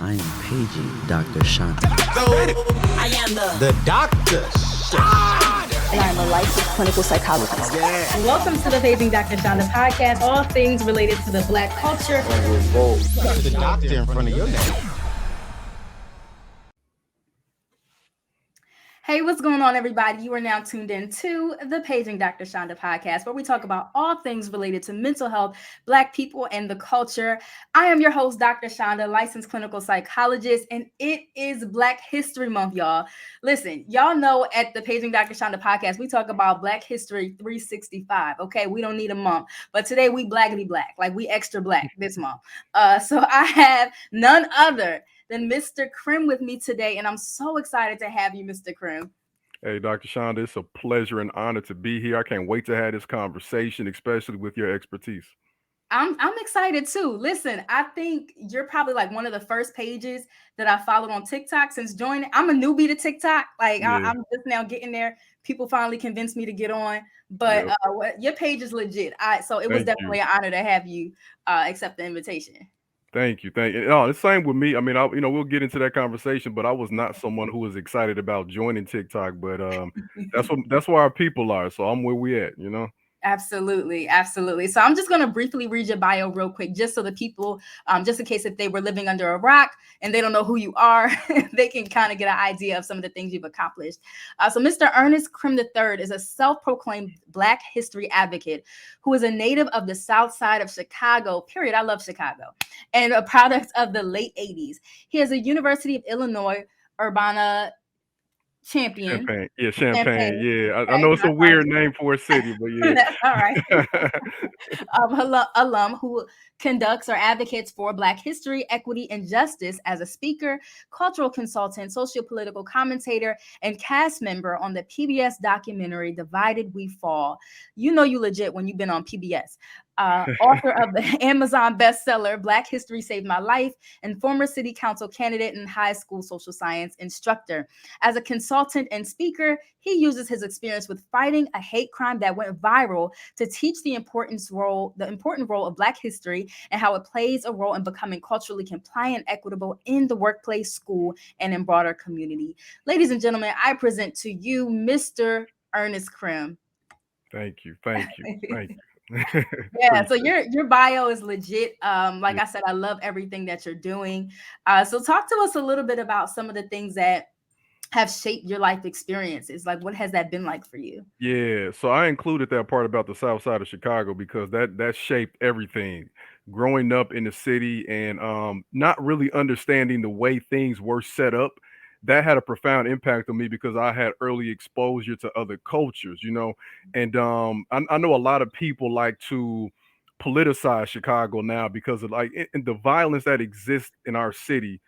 I am paging Dr. Shonda. I am the Dr. and I'm a licensed clinical psychologist. Yeah. Welcome to the Paging Dr. Shonda podcast, all things related to the Black culture. The doctor in front of your name. Hey, what's going on, everybody? You are now tuned in to the Paging Dr. Shonda podcast, where we talk about all things related to mental health, Black people, and the culture. I am your host, Dr. Shonda, licensed clinical psychologist, and it is Black History Month, y'all. Listen, y'all know at the Paging Dr. Shonda podcast, we talk about Black History 365, okay? We don't need a month, but today we blackity black, like we extra black this month. So I have none other than Mr. Crimm with me today, and I'm so excited to have you, Mr. Crimm. Hey, Dr. Shonda, it's a pleasure and honor to be here. I can't wait to have this conversation, especially with your expertise. I'm excited too. Listen, I think you're probably like one of the first pages that I followed on TikTok since joining. I'm a newbie to TikTok. I'm just now getting there. People finally convinced me to get on, but your page is legit. So it was definitely an honor to have you accept the invitation. Thank you. No, the same with me. I mean, we'll get into that conversation, but I was not someone who was excited about joining TikTok. But that's where our people are. So I'm where we at. Absolutely. So I'm just going to briefly read your bio real quick, just so the people, just in case if they were living under a rock and they don't know who you are, they can kind of get an idea of some of the things you've accomplished. So Mr. Ernest Crimm III is a self-proclaimed Black history advocate who is a native of the South Side of Chicago, period. I love Chicago, and a product of the late 80s. He is a University of Illinois Urbana champion. Champaign. Yeah, I know it's a weird name for a city, but yeah. That's all right. Alum who conducts or advocates for Black history, equity, and justice as a speaker, cultural consultant, sociopolitical commentator, and cast member on the PBS documentary Divided We Fall. You know you legit when you've been on PBS. Author of the Amazon bestseller Black History Saved My Life, and former city council candidate and high school social science instructor. As a consultant and speaker, he uses his experience with fighting a hate crime that went viral to teach the important role of Black history and how it plays a role in becoming culturally compliant and equitable in the workplace, school, and in broader community. Ladies and gentlemen, I present to you Mr. Ernest Crimm. Thank you. Yeah, so your bio is legit. I said, I love everything that you're doing. So talk to us a little bit about some of the things that have shaped your life experiences. Like, what has that been like for you? Yeah, so I included that part about the South Side of Chicago because that shaped everything. Growing up in the city and not really understanding the way things were set up, that had a profound impact on me because I had early exposure to other cultures, and I know a lot of people like to politicize Chicago now because of and the violence that exists in our city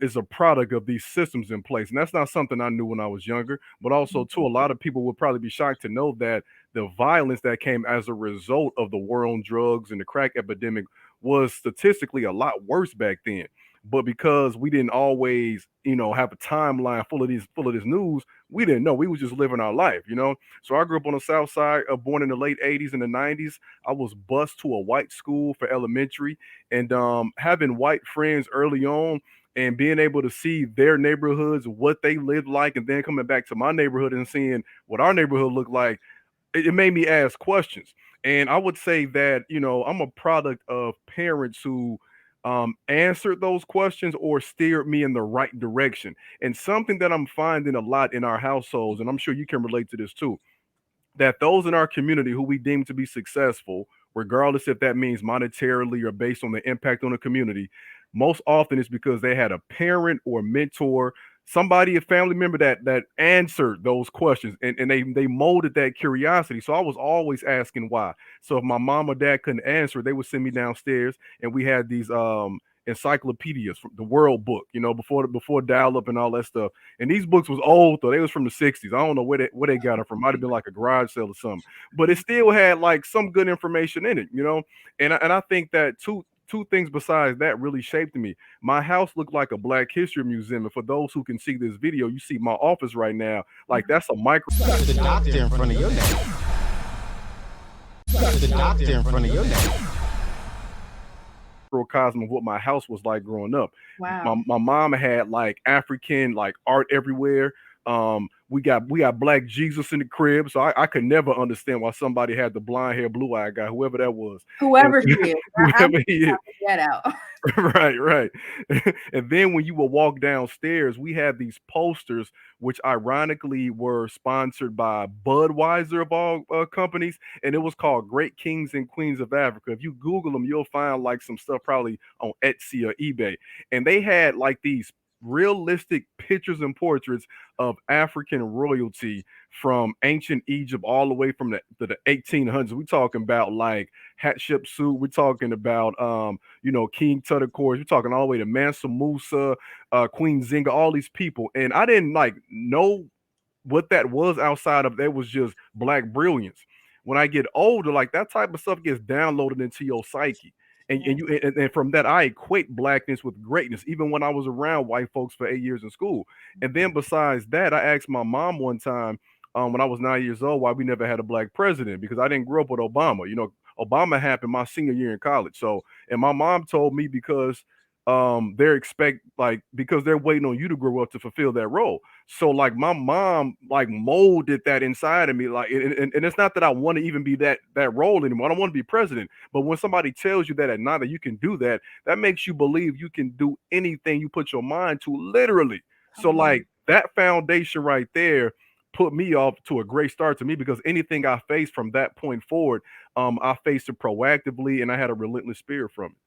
is a product of these systems in place. And that's not something I knew when I was younger, but also too, a lot of people would probably be shocked to know that the violence that came as a result of the war on drugs and the crack epidemic was statistically a lot worse back then. But because we didn't always, have a timeline full of this news, we didn't know. We was just living our life, So I grew up on the South Side, born in the late 80s and the 90s. I was bused to a white school for elementary, and having white friends early on and being able to see their neighborhoods, what they lived like, and then coming back to my neighborhood and seeing what our neighborhood looked like, it made me ask questions. And I would say that, I'm a product of parents who answered those questions or steered me in the right direction. And something that I'm finding a lot in our households, and I'm sure you can relate to this too, that those in our community who we deem to be successful, regardless if that means monetarily or based on the impact on the community, most often it's because they had a parent or mentor, somebody, a family member that answered those questions, and they molded that curiosity. So I was always asking why. So if my mom or dad couldn't answer, they would send me downstairs, and we had these encyclopedias from the World Book, before dial-up and all that stuff. And these books was old though; they was from the 60s. I don't know where they got them from. Might have been like a garage sale or something, but it still had like some good information in it, And I think that two things besides that really shaped me. My house looked like a Black History museum, and for those who can see this video, you see my office right now, like that's a micro. The doctor in front of your name. The doctor in front of your name. microcosm of what my house was like growing up. My, Wow. my mom had like African like art everywhere. We got black Jesus in the crib, so I could never understand why somebody had the blonde hair, blue eyed guy, whoever that was, and Whoever he is, I'm whoever he is. that out. Right, right. And then when you would walk downstairs, we had these posters, which ironically were sponsored by Budweiser of all companies, and it was called Great Kings and Queens of Africa. If you Google them, you'll find like some stuff probably on Etsy or eBay, and they had like these realistic pictures and portraits of African royalty from ancient Egypt all the way from the 1800s. We talking about like Hatshepsut. We're talking about King Tut, of course. We're talking all the way to Mansa Musa, Queen Zinga, all these people. And I didn't like know what that was outside of that was just black brilliance. When I get older, like that type of stuff gets downloaded into your psyche. And from that I equate blackness with greatness, even when I was around white folks for 8 years in school. And then besides that, I asked my mom one time when I was 9 years old why we never had a black president because I didn't grow up with Obama. Obama happened my senior year in college. So, and my mom told me because because they're waiting on you to grow up to fulfill that role. So like my mom like molded that inside of me, like and it's not that I want to even be that role anymore. I don't want to be president. But when somebody tells you that at night that you can do that, that makes you believe you can do anything you put your mind to, literally. So Come on. like that foundation right there put me off to a great start to me because anything I faced from that point forward, I faced it proactively and I had a relentless spirit from it.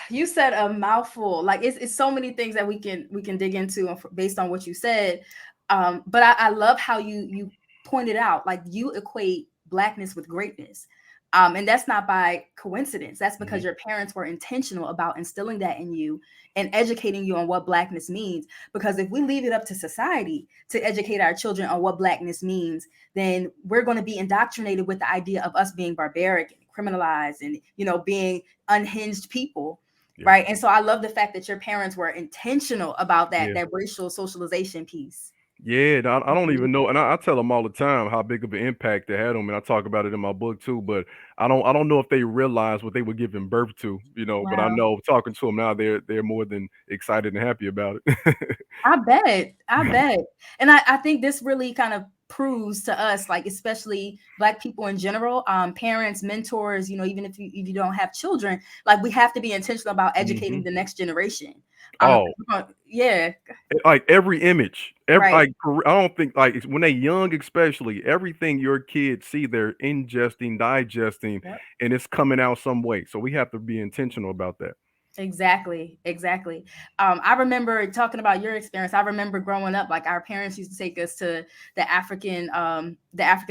You said a mouthful. Like it's so many things that we can dig into based on what you said. But I love how you pointed out like you equate blackness with greatness. And that's not by coincidence. That's because Mhm. your parents were intentional about instilling that in you and educating you on what blackness means. Because if we leave it up to society to educate our children on what blackness means, then we're going to be indoctrinated with the idea of us being barbaric and criminalized and being unhinged people, Yeah. right? And so I love the fact that your parents were intentional about that Yeah. that racial socialization piece. Yeah, and I don't Mhm. even know, and I tell them all the time how big of an impact it had on me. And I talk about it in my book too, but I don't know if they realize what they were giving birth to, But I Wow. know talking to them now, they're more than excited and happy about it. I bet. And I think this really kind of proves to us, like especially black people in general, parents, mentors, even if you don't have children, like we have to be intentional about educating Hmm. the next generation. Um, Oh, yeah, like every image, right. I don't think like when they young, especially everything your kids see, they're ingesting, digesting, Yep. and it's coming out some way. So we have to be intentional about that. Exactly. I remember talking about your experience. I remember growing up, like our parents used to take us to the African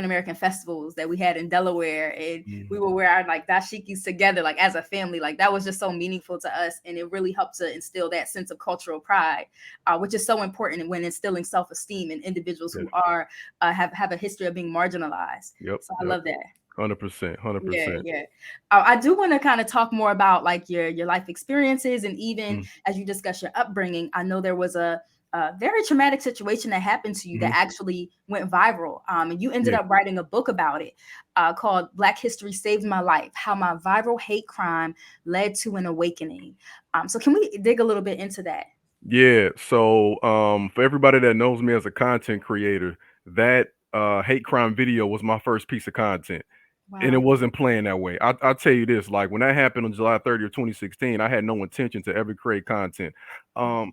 American festivals that we had in Delaware, and we Mhm. would wear our like dashikis together, like as a family. Like that was just so meaningful to us, and it really helped to instill that sense of cultural pride, which is so important when instilling self esteem in individuals who Definitely. are have a history of being marginalized. Yep. So I Yep. love that. 100%. Yeah, 100%. yeah. I do want to kind of talk more about like your life experiences and even as you discuss your upbringing. I know there was a very traumatic situation that happened to you that Mm-hmm. actually went viral. And you ended Yeah. up writing a book about it called Black History Saved My Life: How My Viral Hate Crime Led to an Awakening. So can we dig a little bit into that? Yeah. So, for everybody that knows me as a content creator, that hate crime video was my first piece of content. And it Wow. wasn't playing that way. I'll tell you this, like when that happened on July 30th, 2016, I had no intention to ever create content.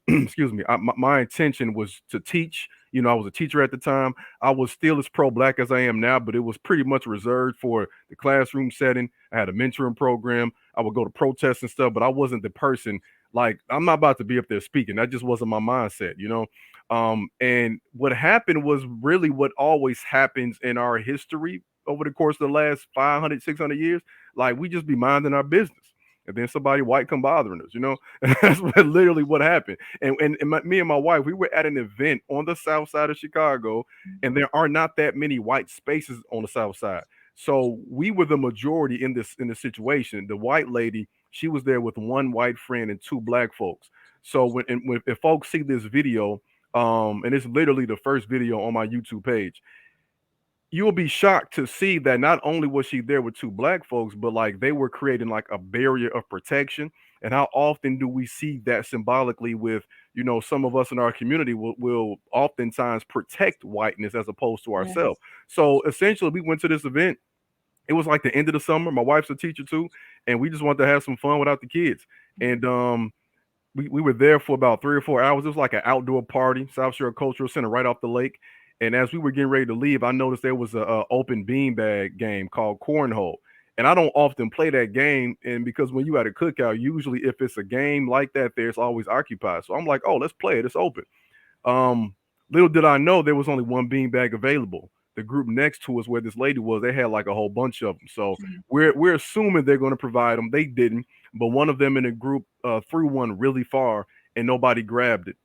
Excuse me. My intention was to teach. I was a teacher at the time. I was still as pro-black as I am now, but it was pretty much reserved for the classroom setting. I had a mentoring program. I would go to protests and stuff, but I wasn't the person. Like I'm not about to be up there speaking. That just wasn't my mindset. And what happened was really what always happens in our history over the course of the last 500, 600 years. Like we just be minding our business. And then somebody white come bothering us. That's literally what happened. And me and my wife, we were at an event on the south side of Chicago, and there are not that many white spaces on the south side. So we were the majority in this situation. The white lady, she was there with one white friend and two black folks. So if folks see this video, and it's literally the first video on my YouTube page, you'll be shocked to see that not only was she there with two black folks, but like they were creating like a barrier of protection. And how often do we see that symbolically with, some of us in our community will oftentimes protect whiteness as opposed to Yes. ourselves. So essentially, we went to this event. It was like the end of the summer. My wife's a teacher too, and we just wanted to have some fun without the kids. And we were there for about 3 or 4 hours. It was like an outdoor party, South Shore Cultural Center, right off the lake. And as we were getting ready to leave, I noticed there was a open beanbag game called cornhole. And I don't often play that game, and because when you at a cookout, usually if it's a game like that, there's always occupied. So I'm like, oh, let's play it. It's open. Um, Little did I know there was only one beanbag available. The group next to us, where this lady was, they had like a whole bunch of them. So Mhm. we're assuming they're going to provide them. They didn't, but one of them in the group threw one really far, and nobody grabbed it.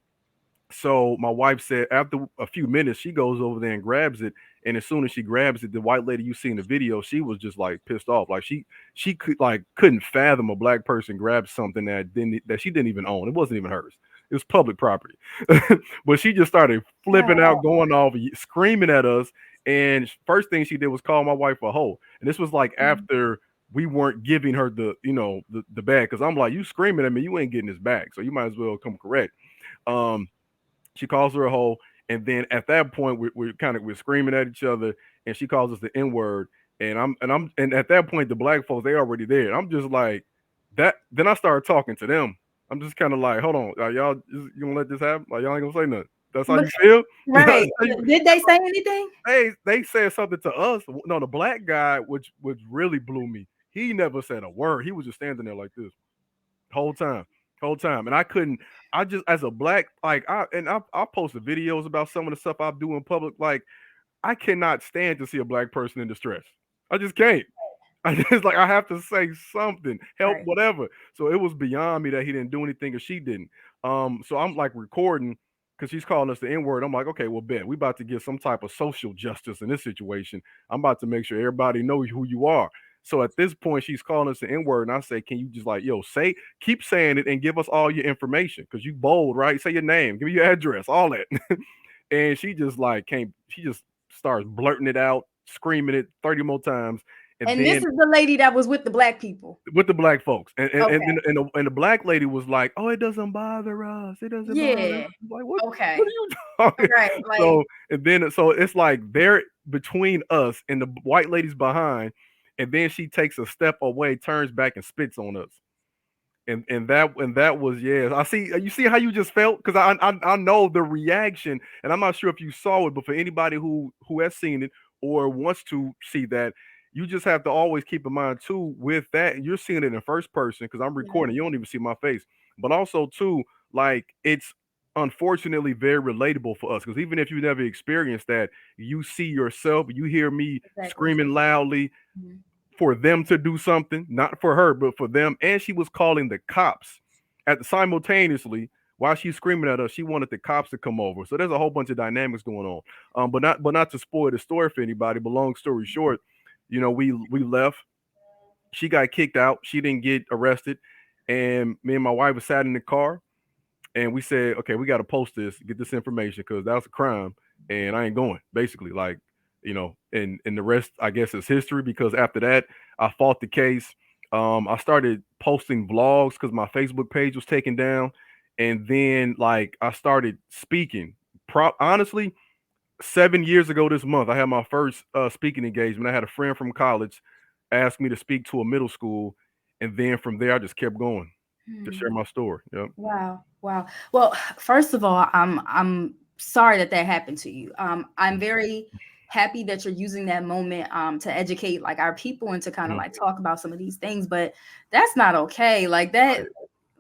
So my wife said after a few minutes, she goes over there and grabs it. And as soon as she grabs it, the white lady you see in the video, she was just like pissed off. Like she couldn't fathom a black person grab something that she didn't even own. It wasn't even hers. It was public property. But she just started flipping out, going off, screaming at us. And first thing she did was call my wife a hoe. And this was like Mhm. after we weren't giving her the bag. Cause I'm like, you screaming at me, you ain't getting this back. So you might as well come correct. Um, she calls her a hoe, and then at that point, we're screaming at each other, and she calls us the N word, and at that point, the black folks they already there. And I'm just like that. Then I started talking to them. I'm just kind of like, hold on, y'all, you gonna let this happen? Like y'all ain't gonna say nothing. That's how But you feel. That's right. how you- Did they say anything? they said something to us. No, the black guy, which really blew me. He never said a word. He was just standing there like this whole time, whole time, and I couldn't. I just as a black I posted videos about some of the stuff I do in public. Like I cannot stand to see a black person in distress. I just can't. I just like I have to say something, help, Right. whatever. So it was beyond me that he didn't do anything or she didn't. So I'm like recording because she's calling us the N word. I'm like, okay, well, bet we about to get some type of social justice in this situation. I'm about to make sure everybody knows who you are. So at this point, she's calling us the N word, and I say, can you just like, yo, keep saying it and give us all your information because you bold, right? Say your name, give me your address, all that. And she just like came, she just starts blurting it out, screaming it 30 more times. And And this then is the lady that was with the black people. with the black folks, Okay. and the black lady was like, "Oh, it doesn't bother us. It doesn't bother us." Yeah. I'm like, what are Okay. you talking? Right. Like, So and then so it's like they're between us and the white lady's behind, and then she takes a step away, turns back, and spits on us. And that was, yeah. I see. You see how you just felt, because I know the reaction, and I'm not sure if you saw it, but for anybody who has seen it or wants to see that, you just have to always keep in mind too with that you're seeing it in first person because I'm yeah. recording. You don't even see my face, but also too like it's unfortunately very relatable for us because even if you never experienced that, you see yourself, you hear me Exactly. screaming loudly Mhm. for them to do something, not for her, but for them. And she was calling the cops at the simultaneously while she's screaming at us. She wanted the cops to come over. So there's a whole bunch of dynamics going on. But not to spoil the story for anybody. But long story short, we left. She got kicked out. She didn't get arrested, and me and my wife was sat in the car and we said, okay, we got to post this, get this information because that's a crime, and I ain't going. Basically, like and the rest, I guess, is history. Because after that, I fought the case. I started posting vlogs because my Facebook page was taken down, and then like I started speaking. Honestly, 7 years ago this month, I had my first speaking engagement. I had a friend from college ask me to speak to a middle school, and then from there, I just kept going to share Hmm. my story. Yep. Wow. Wow. Well, first of all, I'm sorry that that happened to you. I'm very happy that you're using that moment to educate like our people and to kind of Mhm. like talk about some of these things, but that's not okay. Like that, Right.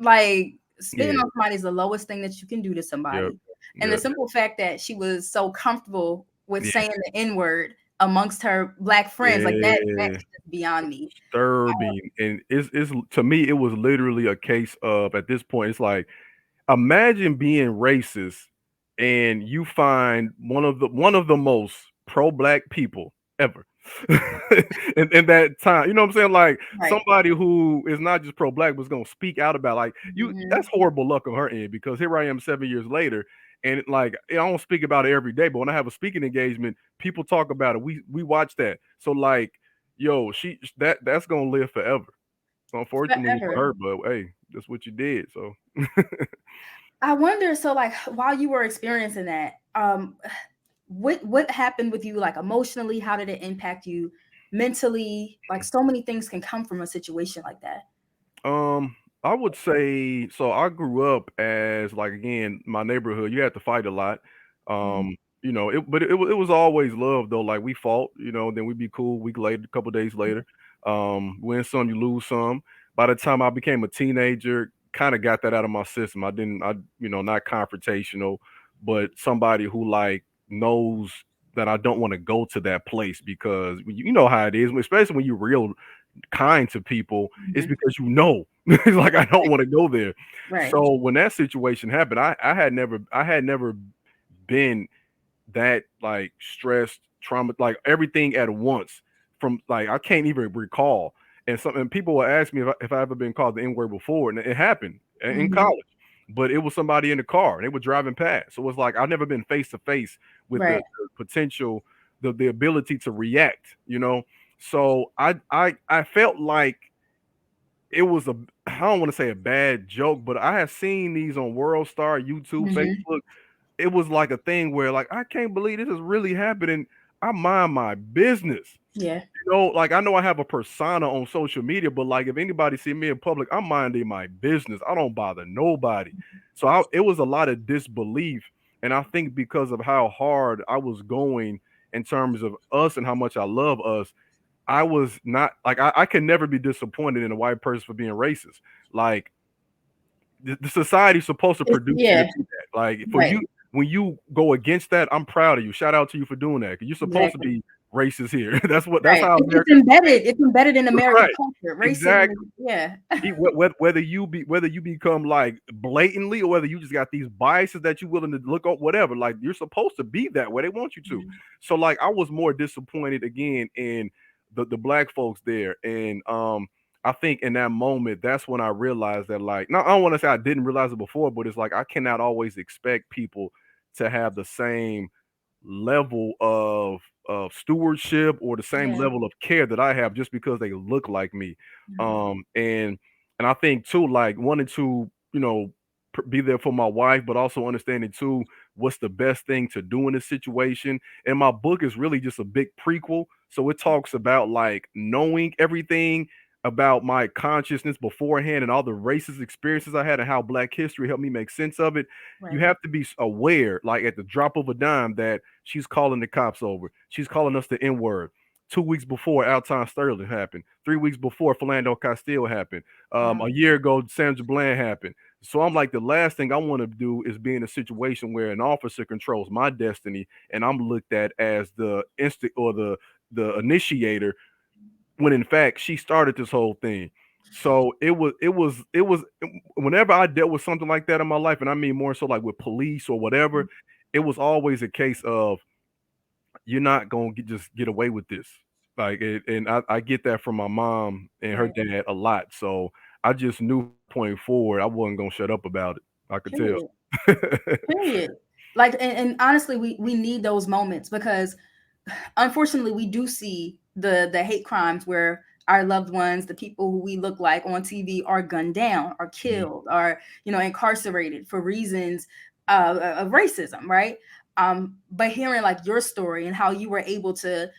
like spitting Yeah. on somebody is the lowest thing that you can do to Yep. somebody. And the Yep. simple fact that she was so comfortable with Yeah. saying the N-word amongst her black friends, like that's Yeah. just beyond me. Disturbing. And it's to me, it was literally a case of at this point, it's like imagine being racist and you find one of the most pro-black people ever in that time. You know what I'm saying? Like Right. somebody who is not just pro-black but is gonna speak out about like you Mhm. that's horrible luck on her end because here I am 7 years later And like I don't speak about it every day, but when I have a speaking engagement, people talk about it. We watch that. So like, yo, that's gonna live forever. So unfortunately for Forever. her, but hey, that's what you did. So I wonder, so like while you were experiencing that, what happened with you like emotionally? How did it impact you mentally? Like so many things can come from a situation like that. Um, I would say so. I grew up as like again, my neighborhood. You had to fight a lot. Mhm. But it was always love though. Like we fought, then we'd be cool. Week later, a couple days later, win some, you lose some. By the time I became a teenager, kind of got that out of my system. I didn't, not confrontational, but somebody who like knows that I don't want to go to that place because you know how it is, especially when you're real kind to people, it's Mhm. because it's like I don't want to go there. Right. So when that situation happened, I had never been that like stressed, trauma, like everything at once. From like I can't even recall. And people will ask me if I ever been called the N word before, and it happened in Mhm. college. But it was somebody in the car, and they were driving past. So it was like I've never been face to face with the, Right. the potential, the ability to react. So I felt like it was I don't want to say a bad joke, but I have seen these on World Star, YouTube, Mhm. Facebook. It was like a thing where like I can't believe this is really happening. I mind my business. Yeah. Like I know I have a persona on social media, but like if anybody see me in public, I'm minding my business. I don't bother nobody. So it was a lot of disbelief, and I think because of how hard I was going in terms of us and how much I love us, I was not like I can never be disappointed in a white person for being racist. Like the society's supposed to It's, produce you to yeah. do that. Like for Right. you, when you go against that, I'm proud of you. Shout out to you for doing that. 'Cause you're supposed to Exactly. be racist here. That's Right. how It's America. embedded. It's embedded in American Right. culture. Racism. Exactly. Yeah. Whether you become like blatantly or whether you just got these biases that you're willing to look up, whatever. Like you're supposed to be that way. They want you to. Mhm. So like I was more disappointed again in the black folks there, and I think in that moment that's when I realized that like no, I don't want to say I didn't realize it before, but it's like I cannot always expect people to have the same level of stewardship or the same Yeah. level of care that I have just because they look like me. Mhm. And I think too, like wanting to, be there for my wife, but also understanding too what's the best thing to do in this situation. And my book is really just a big prequel. So it talks about like knowing everything about my consciousness beforehand and all the racist experiences I had and how Black history helped me make sense of it. You Right. have to be aware, like at the drop of a dime, that she's calling the cops over. She's calling us the N word. 2 weeks before Alton Sterling happened. 3 weeks before Philando Castile happened. Wow. A year ago, Sandra Bland happened. So I'm like, the last thing I want to do is be in a situation where an officer controls my destiny, and I'm looked at as the instant or the initiator when in fact she started this whole thing. So it was whenever I dealt with something like that in my life, and I mean more so like with police or whatever, it was always a case of you're not gonna just get away with this. Like and I get that from my mom and her Right. dad a lot. So I just knew point forward I wasn't gonna shut up about it. I could tell. Period. Period. Like, and honestly, we need those moments because unfortunately we do see the hate crimes where our loved ones, the people who we look like on TV, are gunned down, are Mhm. killed, are incarcerated for reasons of racism, right? But hearing like your story and how you were able to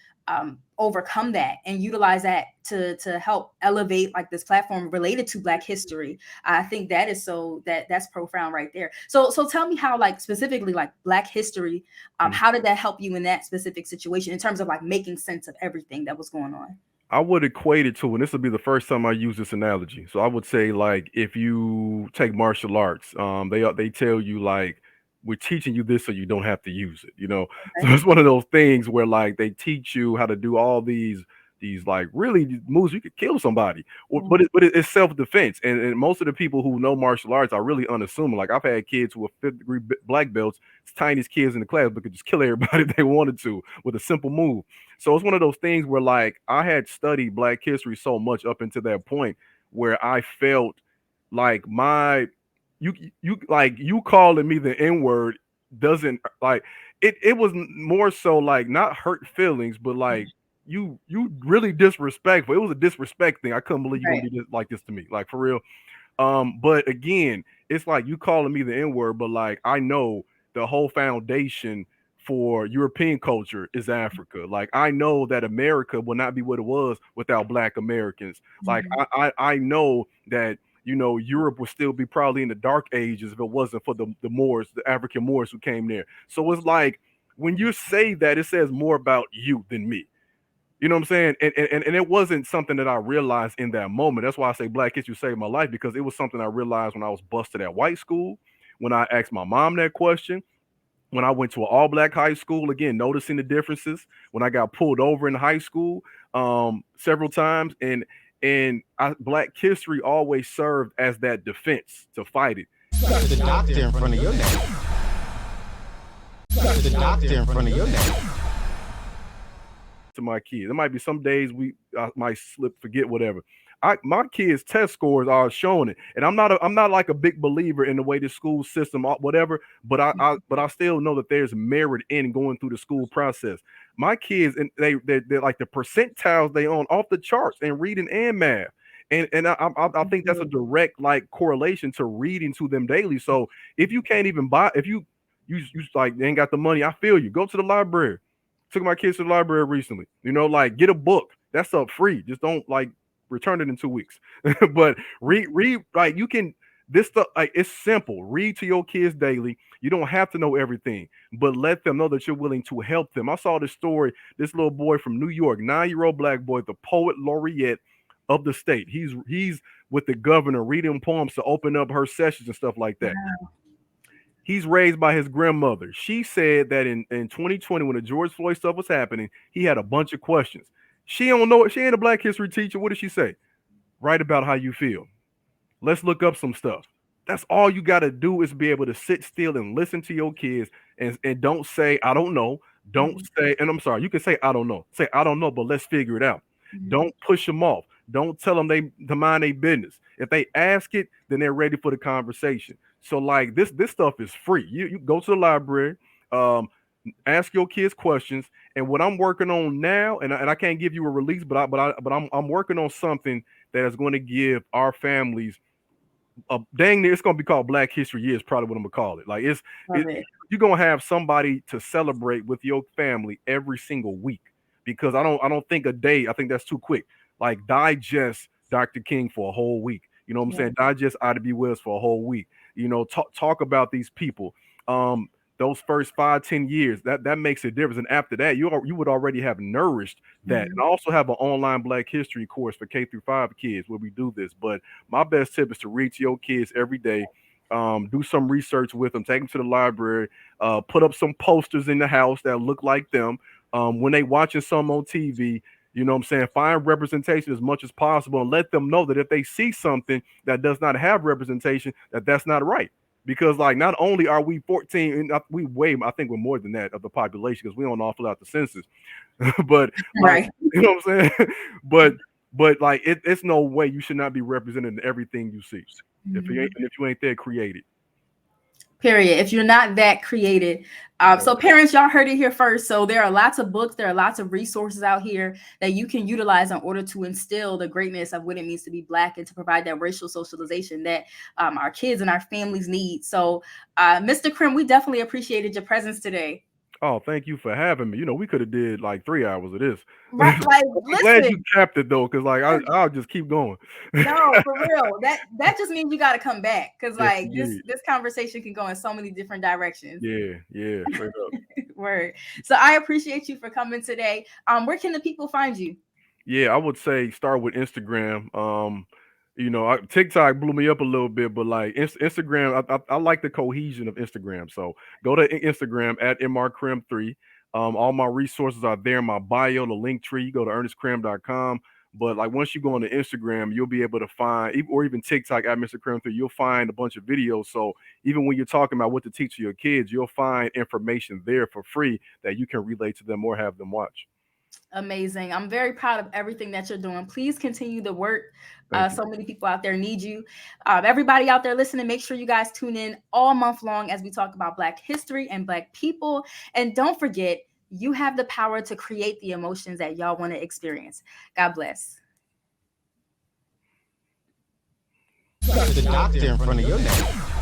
overcome that and utilize that to help elevate like this platform related to Black history, I think that is that's profound right there. So tell me how, like, specifically like Black history, Mhm. how did that help you in that specific situation in terms of like making sense of everything that was going on? I would equate it to, and this will be the first time I use this analogy. So I would say, like, if you take martial arts, they tell you like we're teaching you this so you don't have to use it. So Okay. it's one of those things where like they teach you how to do all these like really these moves you could kill somebody, Mhm. it's self defense. And most of the people who know martial arts are really unassuming. Like I've had kids who are fifth-degree black belts, tiniest kids in the class, but could just kill everybody if they wanted to with a simple move. So it's one of those things where like I had studied Black history so much up until that point where I felt like you calling me the N word. doesn't like it was more so like not hurt feelings, but like you really disrespectful. It was a disrespect thing. I couldn't believe you're gonna Right. be like this to me, like for real. But again, it's like you calling me the N word, but like I know the whole foundation for European culture is Africa. Like I know that America will not be what it was without Black Americans. Like Mhm. I know that Europe would still be probably in the dark ages if it wasn't for the Moors, the African Moors who came there. So it's like when you say that, it says more about you than me. You know what I'm saying? And it wasn't something that I realized in that moment. That's why I say Black History saved my life, because it was something I realized when I was busted at white school, when I asked my mom that question, when I went to an all black high school, again, noticing the differences, when I got pulled over in high school several times. Black history always served as that defense to fight it. To the doctor in front of your name. To the doctor in front of your name. To my kids. There might be some days I might slip, forget, whatever. My kids' test scores are showing it, and I'm not like a big believer in the way the school system, whatever. But I still know that there's merit in going through the school process. My kids, and they're like the percentiles they on off the charts in reading and math. And I think that's a direct like correlation to reading to them daily. So if you can't even buy, if you like ain't got the money, I feel you. Go to the library. Took my kids to the library recently. Like get a book. That's up free. Just don't like return it in 2 weeks. But read like you can this stuff like it's simple. Read to your kids daily. You don't have to know everything, but let them know that you're willing to help them. I saw this story, this little boy from New York, 9-year-old black boy, the poet laureate of the state. He's with the governor reading poems to open up her sessions and stuff like that. He's raised by his grandmother. She said that in 2020, when the George Floyd stuff was happening, he had a bunch of questions. She don't know it. She ain't a black history teacher. What did she say? Write about how you feel. Let's look up some stuff. That's all you got to do, is be able to sit still and listen to your kids, and don't say, I don't know. Don't say, and I'm sorry, you can say, I don't know. Say, I don't know, but let's figure it out. Don't push them off. Don't tell them they to mind their business. If they ask it, then they're ready for the conversation. So like this stuff is free. You go to the library, um, ask your kids questions. And what I'm working on now, and I can't give you a release, but I'm working on something that is going to give our families dang near, it's gonna be called Black History Year is probably what I'm gonna call it. Like Love it. you're gonna have somebody to celebrate with your family every single week, because I don't think a day, I think that's too quick. Like digest Dr. King for a whole week. You know what I'm Yeah. saying? Digest Ida B. Wells for a whole week. Talk about these people. Um, those first 5-10 years, that makes a difference. And after that, you would already have nourished that. And I also have an online Black History course for K-5 kids where we do this. But my best tip is to read to your kids every day. Do some research with them, take them to the library, put up some posters in the house that look like them. When they watching some on TV, you know what I'm saying? Find representation as much as possible, and let them know that if they see something that does not have representation, that's not right. Because like not only are we 14, and we way, I think we're more than that of the population, because we don't all fill out the census. But like, Right. you know what I'm saying? But like it's no way you should not be represented in everything you see. If you ain't there, create it. Period. If you're not that created. So parents, y'all heard it here first. So there are lots of books, there are lots of resources out here that you can utilize in order to instill the greatness of what it means to be Black, and to provide that racial socialization that our kids and our families need. So Mr. Crimm, we definitely appreciated your presence today. Oh, thank you for having me. We could have did like 3 hours of this. Right, like I'm glad you listen. capped it though, because like I'll just keep going. No, for real. That just means you got to come back, because Yes, like this indeed. this conversation can go in so many different directions. Yeah, straight up. Word. So I appreciate you for coming today. Where can the people find you? Yeah, I would say start with Instagram. TikTok blew me up a little bit, but like Instagram, I like the cohesion of Instagram. So go to Instagram at mrcrim3. All my resources are there in my bio, the link tree. Go to ernestcrim.com. But like once you go on the Instagram, you'll be able to find, or even TikTok at Mr. Crim3, you'll find a bunch of videos. So even when you're talking about what to teach your kids, you'll find information there for free that you can relate to them or have them watch. Amazing. I'm very proud of everything that you're doing. Please continue the work. Thank So many people out there need you. Everybody out there listening, make sure you guys tune in all month long as we talk about Black history and Black people. And don't forget, you have the power to create the emotions that y'all want to experience. God bless. You got the doctor in front of your name.